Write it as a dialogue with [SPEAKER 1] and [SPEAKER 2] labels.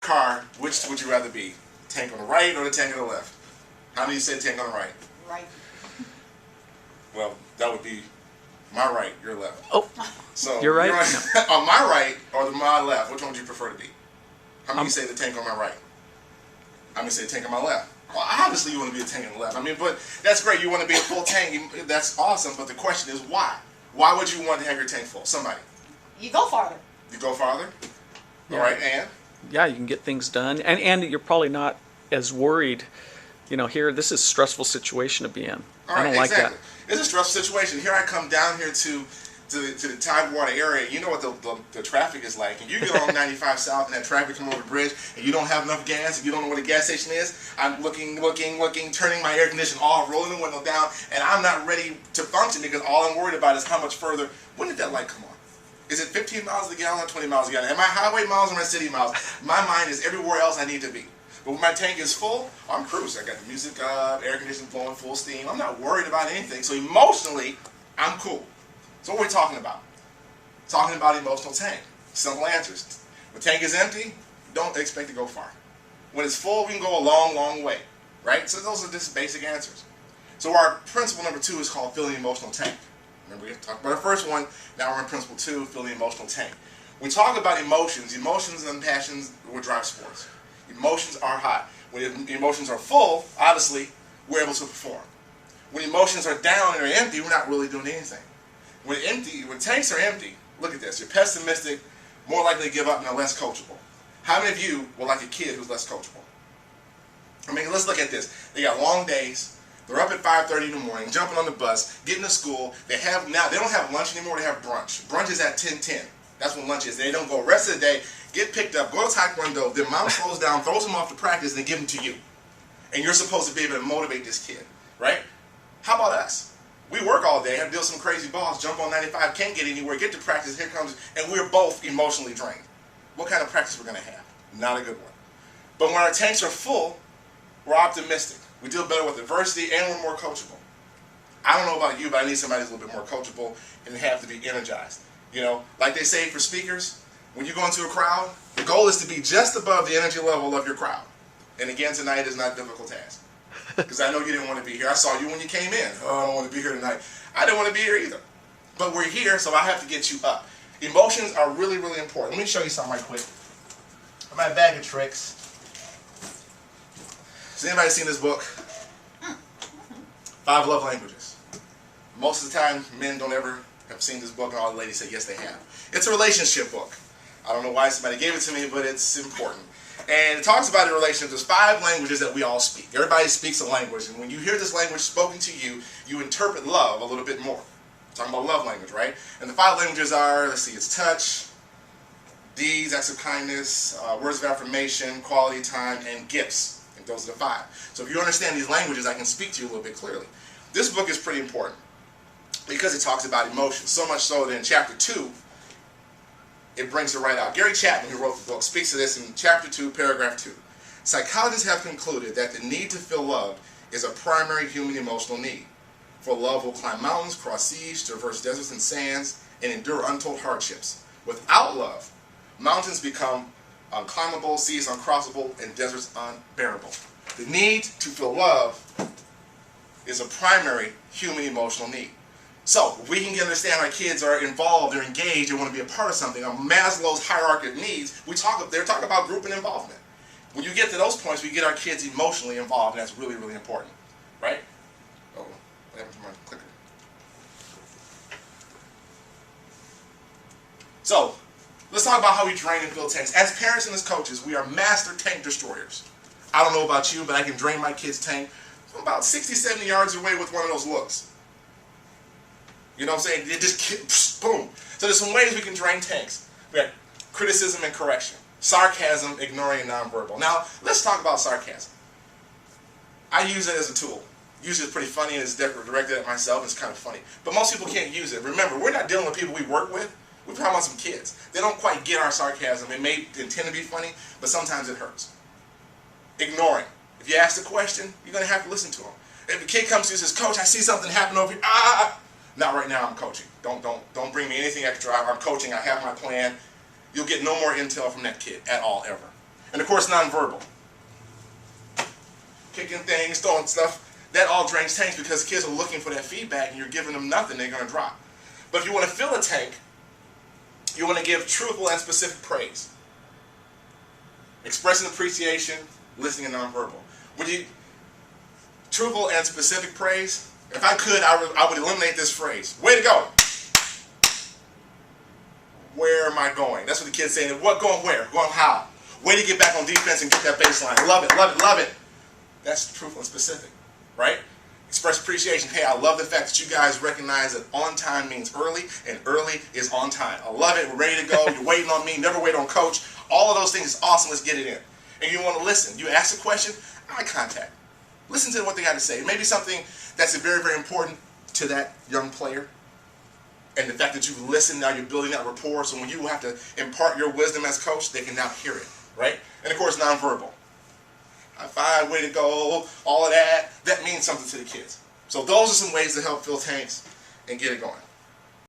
[SPEAKER 1] car, which would you rather be? Tank on the right or the tank on the left? How many said tank on the right?
[SPEAKER 2] Right.
[SPEAKER 1] Well, that would be my right, your left.
[SPEAKER 3] Oh,
[SPEAKER 1] so
[SPEAKER 3] you're right.
[SPEAKER 1] On my right or my left, which one would you prefer to be? How many say the tank on my right? How many say the tank on my left? Well, obviously you want to be a tank on the left. I mean, but that's great. You want to be a full tank. That's awesome. But the question is why? Why would you want to have your tank full? Somebody.
[SPEAKER 2] You go farther.
[SPEAKER 1] You go farther?
[SPEAKER 3] Yeah.
[SPEAKER 1] All right, and?
[SPEAKER 3] Yeah, you can get things done. And you're probably not as worried. You know, here, this is a stressful situation to be in.
[SPEAKER 1] All right,
[SPEAKER 3] I don't like
[SPEAKER 1] exactly.
[SPEAKER 3] that.
[SPEAKER 1] It's a stressful situation. Here I come down here to the Tidewater area. You know what the traffic is like. And you get on 95 South and that traffic come over the bridge and you don't have enough gas and you don't know where the gas station is. I'm looking, turning my air conditioner off, rolling the window down, and I'm not ready to function because all I'm worried about is how much further. When did that light come on? Is it 15 miles a gallon or 20 miles a gallon? Am I highway miles or my city miles? My mind is everywhere else I need to be. But when my tank is full, I'm cruising. I got the music up, air conditioning blowing full steam. I'm not worried about anything. So emotionally, I'm cool. So what are we talking about? Talking about emotional tank. Simple answers. When the tank is empty, don't expect to go far. When it's full, we can go a long, long way. Right? So those are just basic answers. So our principle number 2 is called filling the emotional tank. Remember we talked about our first one, now we're in principle 2, filling the emotional tank. When we talk about emotions and passions will drive sports. Emotions are hot. When emotions are full, obviously, we're able to perform. When emotions are down and are empty, we're not really doing anything. When tanks are empty, look at this. You're pessimistic, more likely to give up, and are less coachable. How many of you were like a kid who's less coachable? I mean, let's look at this. They got long days. They're up at 5:30 in the morning, jumping on the bus, getting to school. They don't have lunch anymore. They have brunch. Brunch is at 10:10. That's when lunch is. They don't go rest of the day, get picked up, go to Taekwondo. Their mom slows down, throws them off to practice, and give them to you. And you're supposed to be able to motivate this kid, right? How about us? We work all day, have to deal with some crazy boss, jump on 95, can't get anywhere, get to practice, here comes, and we're both emotionally drained. What kind of practice we're going to have? Not a good one. But when our tanks are full, we're optimistic. We deal better with adversity, and we're more coachable. I don't know about you, but I need somebody who's a little bit more coachable and have to be energized. You know, like they say for speakers, when you go into a crowd, the goal is to be just above the energy level of your crowd. And again, tonight is not a difficult task. Because I know you didn't want to be here. I saw you when you came in. Oh, I don't want to be here tonight. I didn't want to be here either. But we're here, so I have to get you up. Emotions are really, really important. Let me show you something right quick. My bag of tricks. Has anybody seen this book? 5 Love Languages. Most of the time, men don't ever have seen this book, and all the ladies say, yes, they have. It's a relationship book. I don't know why somebody gave it to me, but it's important. And it talks about in relationship, there's 5 languages that we all speak. Everybody speaks a language, and when you hear this language spoken to you, you interpret love a little bit more. We're talking about love language, right? And the 5 languages are, let's see, it's touch, deeds, acts of kindness, words of affirmation, quality time, and gifts. I think those are the 5. So if you understand these languages, I can speak to you a little bit clearly. This book is pretty important because it talks about emotions, so much so that in chapter 2, it brings it right out. Gary Chapman, who wrote the book, speaks to this in chapter 2, paragraph 2. Psychologists have concluded that the need to feel love is a primary human emotional need. For love will climb mountains, cross seas, traverse deserts and sands, and endure untold hardships. Without love, mountains become unclimbable, seas uncrossable, and deserts unbearable. The need to feel love is a primary human emotional need. So, if we can understand our kids are involved, they're engaged, they want to be a part of something, on Maslow's hierarchy of needs, they're talking about group and involvement. When you get to those points, we get our kids emotionally involved, and that's really, really important. Right? Oh, what happened to my clicker? So, let's talk about how we drain and fill tanks. As parents and as coaches, we are master tank destroyers. I don't know about you, but I can drain my kid's tank from about 60, 70 yards away with one of those looks. You know what I'm saying? It just, boom. So there's some ways we can drain tanks. We have criticism and correction. Sarcasm, ignoring, and nonverbal. Now, let's talk about sarcasm. I use it as a tool. Usually it's pretty funny and it's directed at myself. It's kind of funny. But most people can't use it. Remember, we're not dealing with people we work with. We're talking about some kids. They don't quite get our sarcasm. It may intend to be funny, but sometimes it hurts. Ignoring. If you ask the question, you're going to have to listen to them. If a kid comes to you and says, Coach, I see something happen over here. Not right now, I'm coaching. Don't bring me anything extra. I'm coaching. I have my plan. You'll get no more intel from that kid at all, ever. And of course, nonverbal. Kicking things, throwing stuff, that all drains tanks because kids are looking for that feedback and you're giving them nothing, they're going to drop. But if you want to fill a tank, you want to give truthful and specific praise. Expressing appreciation, listening, and nonverbal. When you truthful and specific praise, if I could, I would eliminate this phrase. Way to go. Where am I going? That's what the kid's saying. What, going where? Going how? Way to get back on defense and get that baseline. Love it, love it, love it. That's truthful and specific, right? Express appreciation. Hey, I love the fact that you guys recognize that on time means early, and early is on time. I love it. We're ready to go. You're waiting on me. Never wait on coach. All of those things is awesome. Let's get it in. And you want to listen. You ask a question, eye contact. Listen to what they got to say. Maybe something that's very, very important to that young player. And the fact that you've listened, now you're building that rapport. So when you have to impart your wisdom as coach, they can now hear it, right? And of course, nonverbal. High five, way to go, all of that. That means something to the kids. So those are some ways to help fill tanks and get it going.